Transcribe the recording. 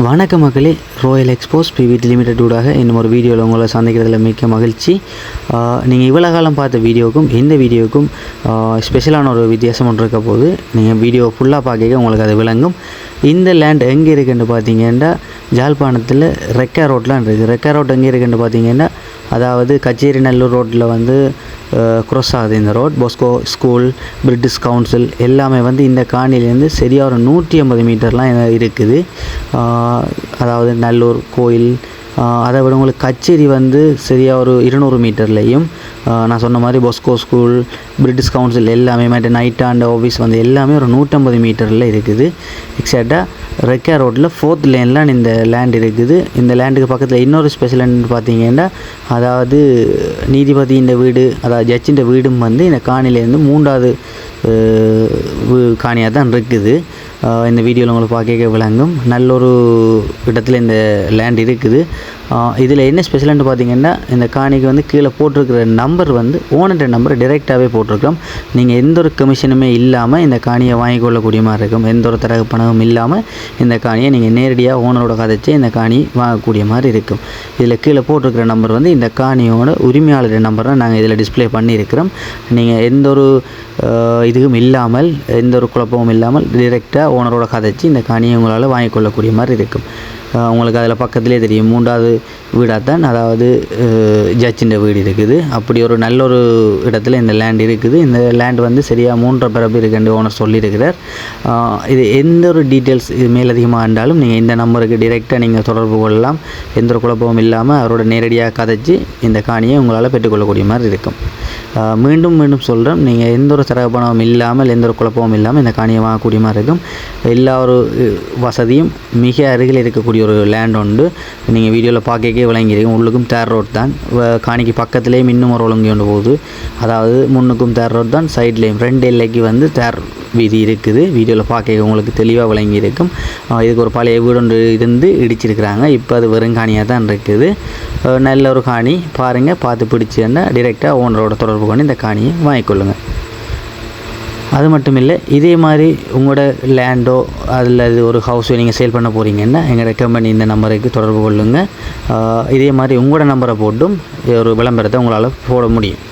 வணக்க மக்களே, Royal expose பிவிடி limited ஊடாக இன்னும் ஒரு வீடியோவில் உங்களை சந்திக்கிறதுல மிக்க மகிழ்ச்சி. நீங்கள் இவ்வளோ காலம் பார்த்த வீடியோவுக்கும் இந்த வீடியோவுக்கும் ஸ்பெஷலான ஒரு வித்தியாசம் ஒன்று இருக்க போது. நீங்கள் வீடியோ ஃபுல்லாக பார்க்க உங்களுக்கு அது விளங்கும். இந்த லேண்ட் எங்கே இருக்குன்னு பார்த்தீங்கன்னா ஜாழ்ப்பாணத்தில் ரெக்கா ரோட்லாம் இருக்குது. ரெக்கா ரோட் எங்கே இருக்குன்னு பார்த்தீங்கன்னா அதாவது கச்சேரி நல்லூர் ரோட்டில் வந்து க்ராஸ் ஆகுது இந்த road. Bosco school, British council எல்லாமே வந்து இந்த காணிலேருந்து சரியாக ஒரு 150 மீட்டர்லாம் இருக்குது. அதாவது நல்லூர் கோயில், அதை விட உங்களுக்கு கச்சேரி வந்து சரியாக ஒரு 200 மீட்டர்லேயும், நான் சொன்ன மாதிரி பொஸ்கோ ஸ்கூல், பிரிட்டிஷ் கவுன்சில் எல்லாமே மற்ற நைட் ஆண்ட் ஆஃபீஸ் வந்து எல்லாமே ஒரு 150 மீட்டரில் இருக்குது. எக்ஸாக்டாக ரெக்கா ரோட்டில் 4th லேன்லாம் இந்த லேண்ட் இருக்குது. இந்த லேண்டுக்கு பக்கத்தில் இன்னொரு ஸ்பெஷல் பார்த்தீங்கன்னா அதாவது நீதிபதி இந்த வீடு, அதாவது ஜட்ஜின் வீடும் வந்து இந்த காணிலேருந்து 3வது காணியாக தான் இருக்குது. இந்த வீடியோவில் உங்களுக்கு பார்க்க விளங்கும். நல்ல ஒரு இடத்துல இந்த லேண்ட் இருக்குது. இதில் என்ன ஸ்பெஷல்னு பார்த்தீங்கன்னா இந்த காணிக்கு வந்து கீழே போட்டிருக்கிற நம்பர் வந்து ஓனர் நம்பர் டைரெக்டாகவே போட்டிருக்கோம். நீங்கள் எந்த ஒரு கமிஷனுமே இல்லாமல் இந்த காணியை வாங்கிக்கொள்ளக்கூடிய மாதிரி இருக்கும். எந்த ஒரு தரகு பணமும் இல்லாமல் இந்த காணியை நீங்கள் நேரடியாக ஓனரோட கதைச்சி இந்த காணி வாங்கக்கூடிய மாதிரி இருக்கும். இதில் கீழே போட்டிருக்கிற நம்பர் வந்து இந்த காணியோட உரிமையாளர் நம்பரை நாங்கள் இதில் டிஸ்பிளே பண்ணியிருக்கிறோம். நீங்கள் எந்த ஒரு இதுவும் இல்லாமல், எந்த ஒரு குழப்பமும் இல்லாமல் டைரெக்டாக ஓனரோட கதைச்சி இந்த காணியை உங்களால் வாங்கிக்கொள்ளக்கூடிய மாதிரி இருக்கும். உங்களுக்கு அதில் பக்கத்துலேயே தெரியும் 3வது வீடாக தான், அதாவது ஜட்ஜின் வீடு இருக்குது. அப்படி ஒரு நல்ல ஒரு இடத்துல இந்த லேண்ட் இருக்குது. இந்த லேண்ட் வந்து சரியாக 3.5 பரப்பு இருக்குன்னு ஓனர் சொல்லியிருக்கிறார். இது எந்த ஒரு டீட்டெயில்ஸ் இது மேலதிகமாக இருந்தாலும் நீங்கள் இந்த நம்பருக்கு டைரெக்டாக நீங்கள் தொடர்பு கொள்ளலாம். எந்த ஒரு குழப்பமும் இல்லாமல் அவரோட நேரடியாக கதைச்சி இந்த காணியை உங்களால் பெற்றுக்கொள்ளக்கூடிய மாதிரி இருக்கும். மீண்டும் சொல்கிறேன், நீங்கள் எந்த ஒரு தரகு பணமும் இல்லாமல், எந்த ஒரு குழப்பமும் இல்லாமல் இந்த காணியை வாங்கக்கூடிய மாதிரி இருக்கும். எல்லா ஒரு வசதியும் மிக அருகில் இருக்கக்கூடிய ஒரு லேண்ட் உண்டு. நீங்கள் வீடியோவில் பார்க்க விளங்கியிருக்கும். உள்ளுக்கும் தேர் ரோட் தான், காணிக்கு பக்கத்துலேயும் இன்னும் ஒரு ஒழுங்கு கொண்டு போகுது. அதாவது முன்னுக்கும் தேர் ரோட் தான், சைட்லேயும் 2 எல்லைக்கு வந்து தேர் வீதி இருக்குது. வீடியோவில் பார்க்க உங்களுக்கு தெளிவாக விளங்கியிருக்கும். இதுக்கு ஒரு பழைய வீடு ஒன்று இருந்து இடிச்சிருக்கிறாங்க. இப்போ அது வெறும் காணியாக தான் இருக்குது. நல்ல ஒரு காணி பாருங்கள், பார்த்து பிடிச்சுன்னா டைரெக்டாக ஓனரோட தொடர்பு கொண்டு இந்த காணியை வாங்கிக்கொள்ளுங்கள். அது மட்டும் இல்லை, இதே மாதிரி உங்களோட லேண்டோ அல்லது ஒரு ஹவுஸோ நீங்கள் சேல் பண்ண போகிறீங்கன்னா எங்கள் ரெக்கமெண்ட் இந்த நம்பருக்கு தொடர்பு கொள்ளுங்கள். இதே மாதிரி உங்களோட நம்பரை போட்டும் ஒரு விளம்பரத்தை உங்களால் போட முடியும்.